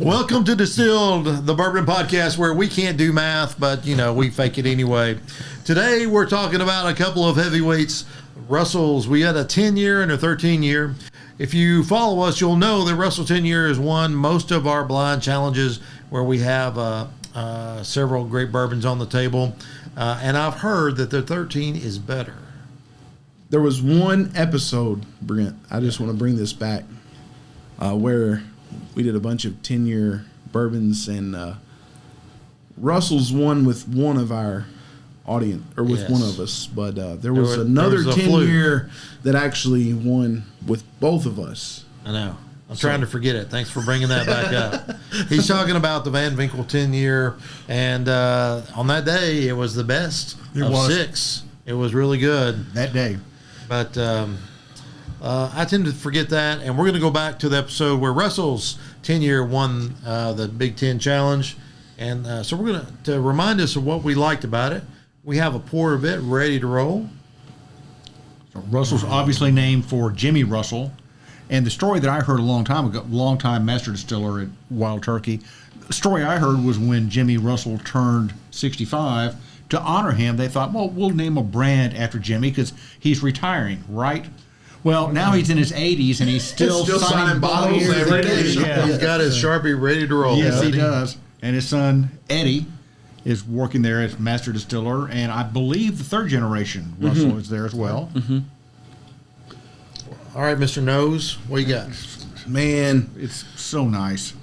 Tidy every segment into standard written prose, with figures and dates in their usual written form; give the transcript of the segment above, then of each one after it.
Welcome to Distilled, the Bourbon Podcast, where we can't do math, but, we fake it anyway. Today, we're talking about a couple of heavyweights, Russell's. We had a 10-year and a 13-year. If you follow us, you'll know that Russell 10-year has won most of our blind challenges where we have several great bourbons on the table. And I've heard that the 13 is better. There was one episode, Brent, I just want to bring this back, where we did a bunch of 10-year bourbons, and Russell's won with one of our audience, or with one of us, but there was another 10-year that actually won with both of us. I know. I'm trying to forget it. Thanks for bringing that back up. He's talking about the Van Winkle 10-year, and on that day, it was the best of 6. It was really good. That day. But I tend to forget that, and we're going to go back to the episode where Russell's 10-year won the Big Ten Challenge, and so we're going to remind us of what we liked about it. We have a pour of it ready to roll. So Russell's obviously named for Jimmy Russell, and the story that I heard a long time ago, longtime master distiller at Wild Turkey, the story I heard was when Jimmy Russell turned 65. To honor him, they thought, well, we'll name a brand after Jimmy because he's retiring, right? Well, now he's in his 80s and he's still signing bottles every day. Yeah. He's got his Sharpie ready to roll. Yes, he does. And his son, Eddie, is working there as master distiller. And I believe the third generation, Russell, is there as well. Mm-hmm. All right, Mr. Nose, what you got? Man, it's so nice.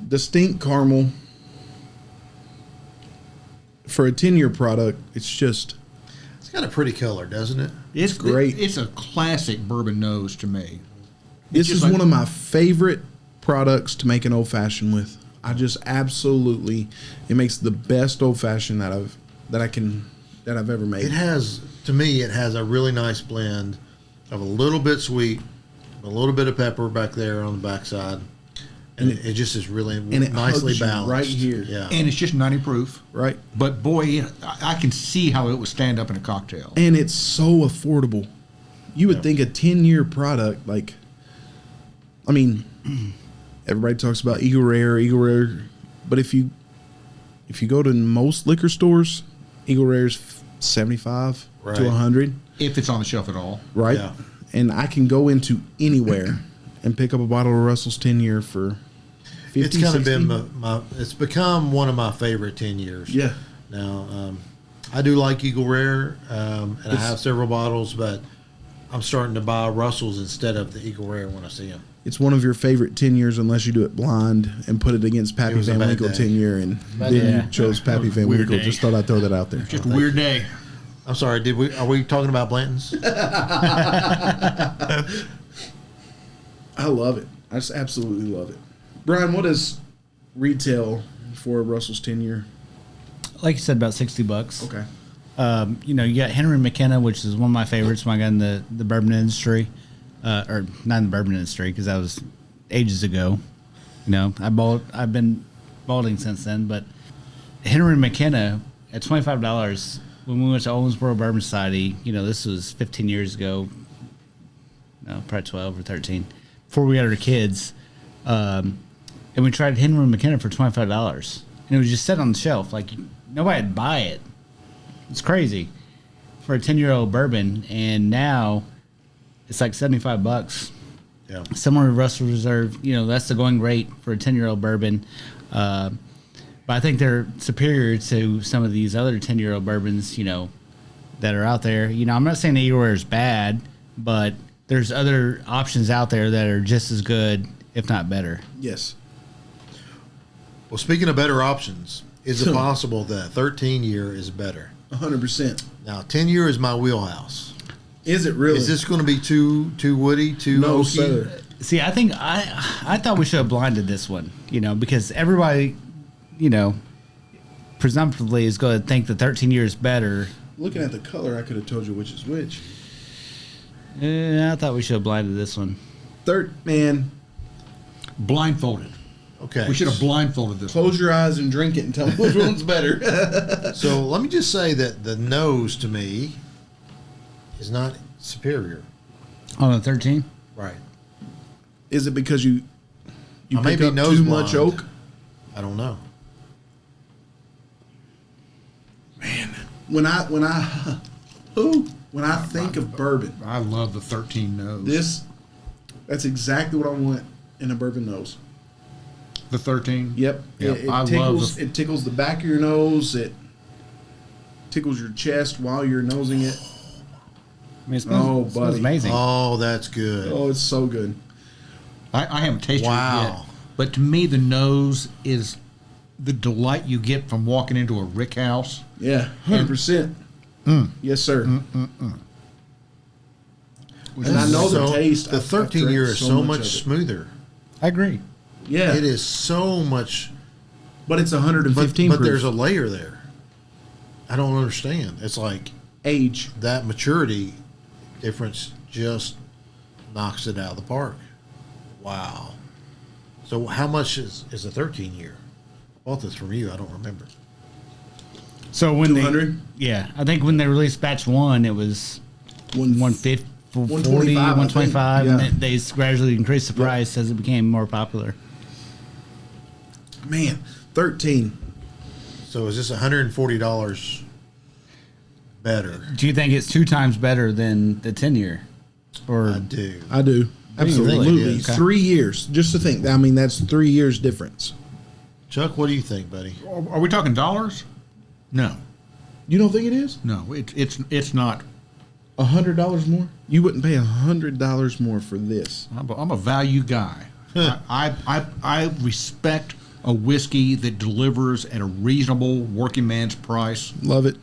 Distinct caramel. For a 10-year product, it's got a pretty color, doesn't it? It's great. It's a classic bourbon nose to me. This is one of my favorite products to make an old fashioned with. I just absolutely, it makes the best old fashioned that I've ever made. It has a really nice blend of a little bit sweet, a little bit of pepper back there on the backside. And it just is really nicely balanced. Right here. Yeah. And it's just 90 proof. Right. But boy, I can see how it would stand up in a cocktail. And it's so affordable. You would think a 10-year product, everybody talks about Eagle Rare, but if you go to most liquor stores, Eagle Rare's 75 to 100. If it's on the shelf at all. Right. Yeah. And I can go into anywhere and pick up a bottle of Russell's 10-year for 50, it's kind 60. of been it's become one of my favorite 10 years. Yeah. Now, I do like Eagle Rare, and I have several bottles, but I'm starting to buy Russell's instead of the Eagle Rare when I see them. It's one of your favorite 10 years unless you do it blind and put it against Pappy Van Winkle 10-year, and then you chose Pappy Van Winkle. Just thought I'd throw that out there. Just a weird day. I'm sorry, are we talking about Blanton's? I love it. I just absolutely love it. Brian, what is retail for Russell's 10-year? Like you said, about $60. Okay. You got Henry McKenna, which is one of my favorites when I got in the bourbon industry, or not in the bourbon industry because that was ages ago. I've been balding since then, but Henry McKenna at $25 when we went to Owensboro Bourbon Society. This was 15 years ago. No, probably 12 or 13. Before we had our kids, and we tried Henry McKenna for $25, and it was just set on the shelf. Like nobody would buy it. It's crazy for a 10-year-old bourbon, and now it's like $75. Yeah, similar to Russel's Reserve. That's the going rate for a 10-year-old bourbon. But I think they're superior to some of these other 10-year-old bourbons, that are out there. I'm not saying the Eagle Rare is bad, but there's other options out there that are just as good, if not better. Yes. Well, speaking of better options, is it possible that 13-year is better? 100%. Now, 10-year is my wheelhouse. Is it really? Is this going to be too woody, too No, oaky? sir. See, I think I thought we should have blinded this one, because everybody, presumptively is going to think the 13-year is better. Looking at the color, I could have told you which is which. I thought we should have blinded this one. Man. Blindfolded. Okay. We should have blindfolded this one. Close your eyes and drink it and tell me which one's better. So let me just say that the nose to me is not superior. On the 13? Right. Is it because you You I may pick be up nose too much blind. oak. I don't know. When I think of bourbon, I love the 13 nose. That's exactly what I want in a bourbon nose. The 13. Yep. Yep. It I tickles. love It tickles the back of your nose. It tickles your chest while you're nosing it. I mean, it smells, buddy. amazing. Oh, that's good. Oh, it's so good. I haven't tasted Wow. it yet, but to me, the nose is the delight you get from walking into a rick house. Yeah, 100%. Yes, sir. And I know the taste. The I've 13 drank year is so of much it. smoother. I agree. Yeah, It is so much. but it's 115 But proof. there's a layer there. I don't understand. It's like age. that maturity difference just knocks it out of the park. Wow. So how much is a 13 year? I bought this from you. I don't remember. So when 200? I think when they released batch 1, it was 150, 140, 125, Yeah. and then they gradually increased the price as it became more popular. Man, 13. So is this $140 better? Do you think it's 2 times better than the 10-year? Or I do. I do. do you think it Absolutely. is? 3 years. Just to think. I mean, that's 3 years difference. Chuck, what do you think, buddy? Are we talking dollars? No, You don't think it is? no, it's not. $100 more? You wouldn't pay $100 more for this. I'm a value guy. I respect a whiskey that delivers at a reasonable working man's price. Love it.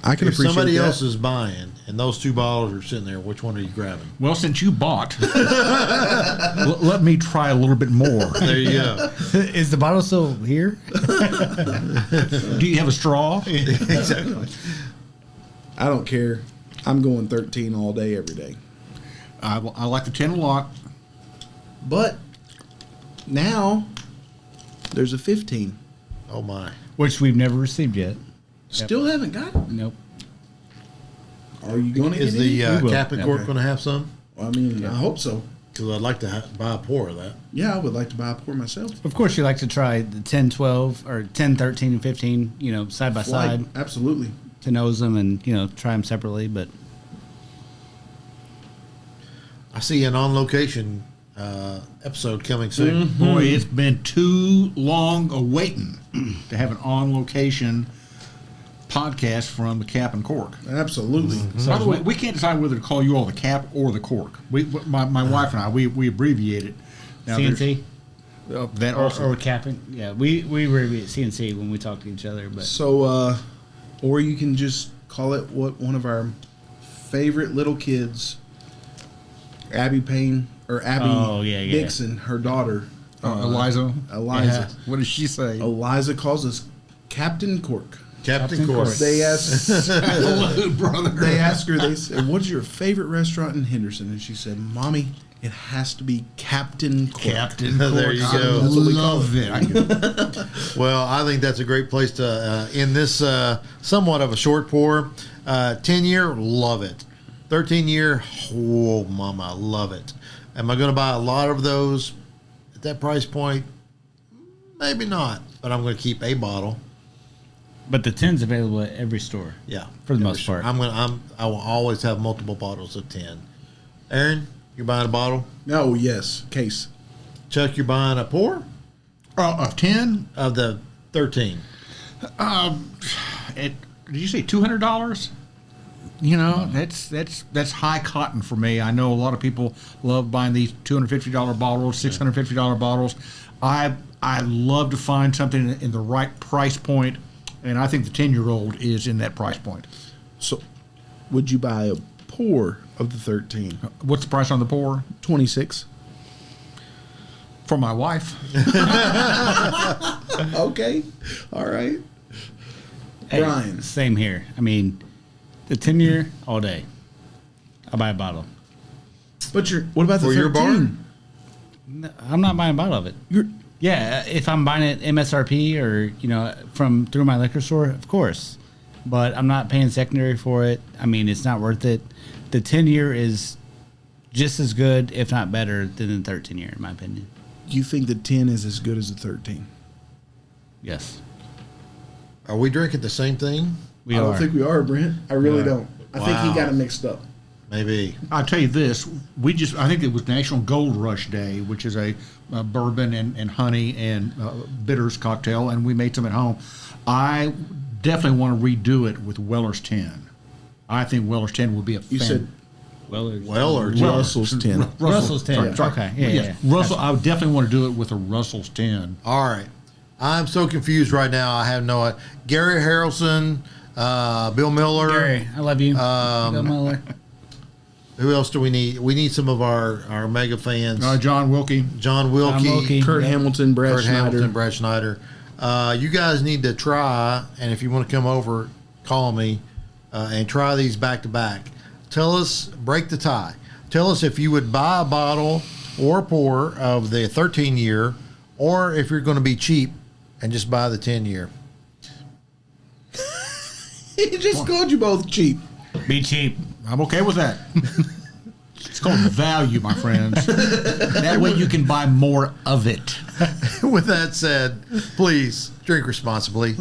I can If appreciate somebody that. else is buying and those 2 bottles are sitting there, which one are you grabbing? Well, since you bought, let me try a little bit more. There you go. is the bottle still here? Do you have a straw? Exactly. I don't care. I'm going 13 all day, every day. I like the 10 a lot. But now there's a 15. Oh my. Which we've never received yet. Still haven't got it. Nope. Are you going to Is get the it? We will. Cap and Cork Okay. going to have some? I mean, I hope so. Because I'd like to buy a pour of that. Yeah, I would like to buy a pour myself. Of course, you like to try the 10, 12, or 10, 13, and 15, side by side Absolutely. to nose them and, try them separately. But I see an on location episode coming soon. Boy, it's been too long a waiting to have an on location podcast from the Cap and Cork. Absolutely. By the way, we can't decide whether to call you all the Cap or the Cork. My wife and I, we abbreviate it. Now, CNC? that also. Or capping? Yeah, we abbreviate CNC when we talk to each other. But So, or you can just call it what one of our favorite little kids, Abby Payne, or Abby Oh, yeah. Dixon, her daughter. Eliza. Eliza. What does she say? Eliza calls us Captain Cork. Captain Cork. They asked, Hello, brother. they asked her, they said, "What's your favorite restaurant in Henderson?" And she said, "Mommy, it has to be Captain Cork." Captain Cork. There you go. That's what we call Love it. Well, I think that's a great place to end this somewhat of a short pour. 10 year, love it. 13 year, oh, mama, love it. Am I going to buy a lot of those at that price point? Maybe not, but I'm going to keep a bottle. the 10's available at every store. Yeah, For the most part. I will always have multiple bottles of 10. Aaron, you're buying a bottle. Oh yes, case. Chuck, you're buying a pour Of 10? of the 13. Did you say $200? That's high cotton for me. I know a lot of people love buying these $250 bottles, $650 bottles. I love to find something in the right price point, and I think the 10-year-old is in that price point. So, would you buy a pour of the 13? What's the price on the pour? 26. For my wife. Okay. All right. Hey, Brian. Same here. I mean, the 10-year, all day. I'll buy a bottle. But what about the For 13? your bar? No, I'm not buying a bottle of it. You're, Yeah, if I'm buying it MSRP or from through my liquor store, of course. But I'm not paying secondary for it. I mean, it's not worth it. The 10-year is just as good, if not better, than the 13-year, in my opinion. you think the 10 is as good as the 13? Yes. Are we drinking the same thing? We I are. don't think we are, Brent. I really don't. I think Wow. he got it mixed up. Maybe. I'll tell you this: I think it was National Gold Rush Day, which is a bourbon and honey and bitters cocktail, and we made some at home. I definitely want to redo it with Weller's 10. I think Weller's 10 would be a You said Weller's. Russell's 10. Russell's 10. Okay. Yeah. Russell. I would definitely want to do it with a Russell's 10. All right. I'm so confused right now. I have no idea. Gary Harrelson, Bill Miller. Gary, I love you. Bill Miller. Who else do we need? We need some of our mega fans. John Wilkie. John Wilkie. John Wilkie. Kurt Yeah. Hamilton, Brad Kurt Schneider. Hamilton, Brad Schneider. You guys need to try, and if you want to come over, call me and try these back to back. Tell us, break the tie. Tell us if you would buy a bottle or pour of the 13 year, or if you're going to be cheap and just buy the 10 year. He just called you both cheap. Be cheap. I'm okay with that. It's called value, my friends. That way you can buy more of it. With that said, please drink responsibly.